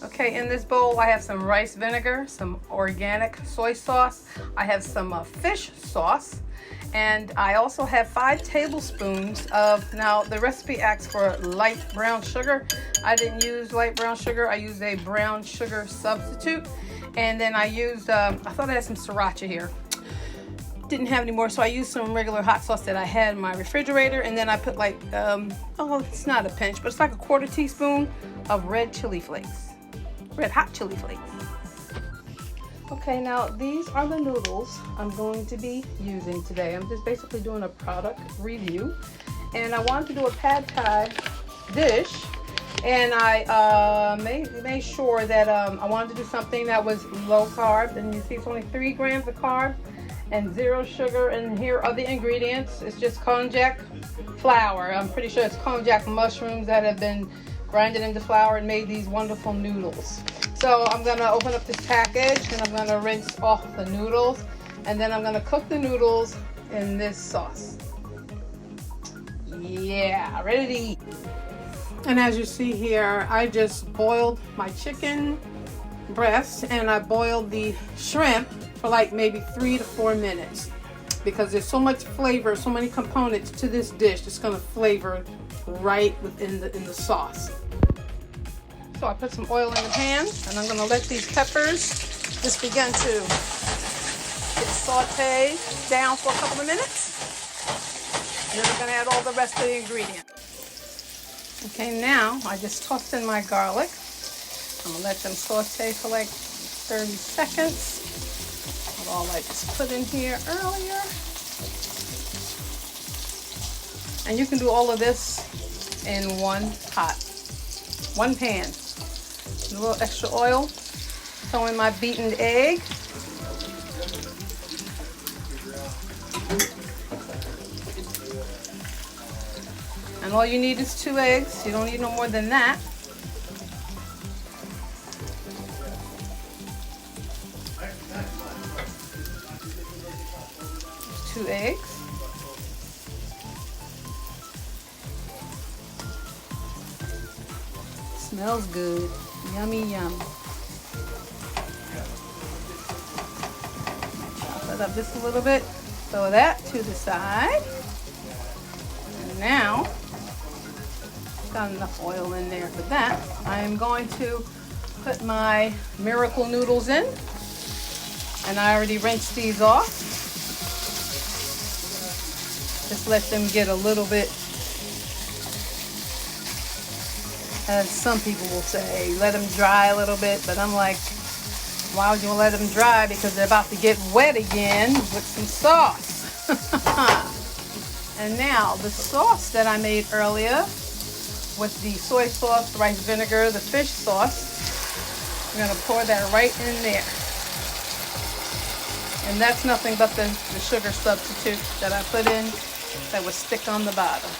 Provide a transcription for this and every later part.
Okay, in this bowl I have some rice vinegar, some organic soy sauce, I have some fish sauce, and I also have 5 tablespoons of, now the recipe asks for light brown sugar. I didn't use light brown sugar, I used a brown sugar substitute. And then I used, I thought I had some sriracha here. Didn't have any more, so I used some regular hot sauce that I had in my refrigerator. And then I put like, oh, it's not a pinch, but it's like a 1/4 teaspoon of red chili flakes. Red hot chili flakes. Okay, now these are the noodles I'm going to be using today. I'm just basically doing a product review. And I wanted to do a pad thai dish. And I made sure that I wanted to do something that was low carb. And you see it's only 3 grams of carb and 0 sugar. And here are the ingredients. It's just konjac flour. I'm pretty sure it's konjac mushrooms that have been grinded into flour and made these wonderful noodles. So I'm gonna open up this package and I'm gonna rinse off the noodles. And then I'm gonna cook the noodles in this sauce. Yeah, ready to eat. And as you see here, I just boiled my chicken breast and I boiled the shrimp for like maybe 3 to 4 minutes because there's so much flavor, so many components to this dish. It's gonna flavor right within the sauce. So I put some oil in the pan and I'm gonna let these peppers just begin to get sauteed down for a couple of minutes. And then we're gonna add all the rest of the ingredients. Okay, now I just tossed in my garlic. I'm gonna let them saute for like 30 seconds. That's all I just put in here earlier. And you can do all of this in one pot, one pan. A little extra oil. Throw in my beaten egg. And all you need is 2 eggs. You don't need no more than that. 2 eggs. Smells good. Yummy, yum. Chop it up just a little bit. Throw that to the side. And now, got enough oil in there for that. I am going to put my Miracle Noodles in. And I already rinsed these off. Just let them get a little bit, as some people will say, let them dry a little bit. But I'm like, why would you let them dry? Because they're about to get wet again with some sauce. And now the sauce that I made earlier with the soy sauce, the rice vinegar, the fish sauce, I'm gonna pour that right in there. And that's nothing but the sugar substitute that I put in that would stick on the bottom.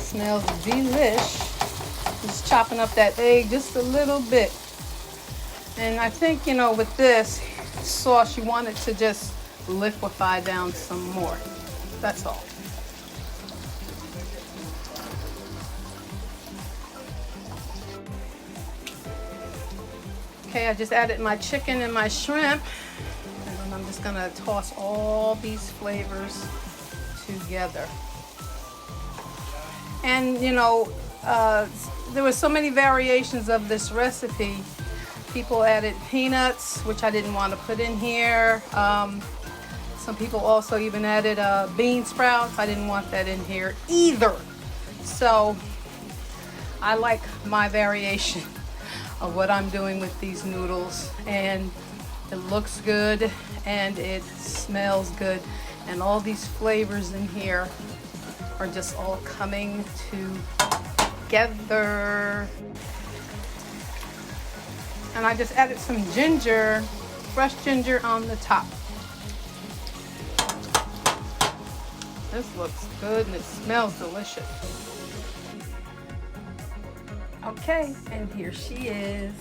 Smells delish. Just chopping up that egg just a little bit. And I think, you know, with this sauce, you want it to just liquefy down some more. That's all. Okay, I just added my chicken and my shrimp. And then I'm just gonna toss all these flavors together. And you know, there were so many variations of this recipe. People added peanuts, which I didn't want to put in here. Some people also even added bean sprouts. I didn't want that in here either. So I like my variation of what I'm doing with these noodles, and it looks good and it smells good, and all these flavors in here are just all coming together. And I just added some ginger, fresh ginger on the top. This looks good and it smells delicious. Okay, and here she is.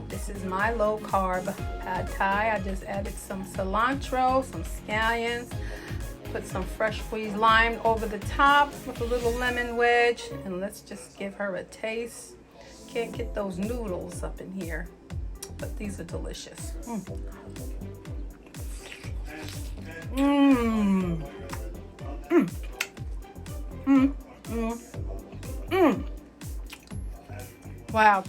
This is my low carb pad thai. I just added some cilantro, some scallions, put some fresh squeezed lime over the top with a little lemon wedge, and let's just give her a taste. Can't get those noodles up in here, but these are delicious. Wow.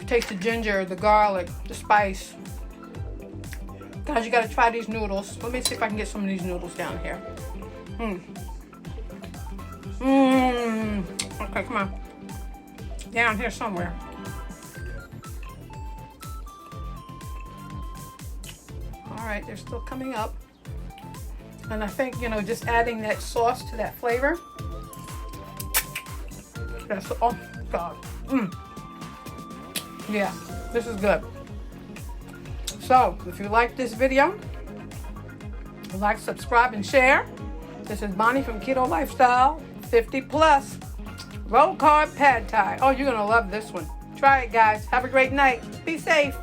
Taste the ginger, the garlic, the spice. Guys, you gotta try these noodles. Let me see if I can get some of these noodles down here. Okay, come on. Down here somewhere. All right, they're still coming up. And I think, you know, just adding that sauce to that flavor. That's, oh God. Yeah, this is good. So, if you like this video, like, subscribe, and share. This is Bonnie from Keto Lifestyle, 50 plus, low carb pad thai. Oh, you're gonna love this one. Try it, guys. Have a great night. Be safe.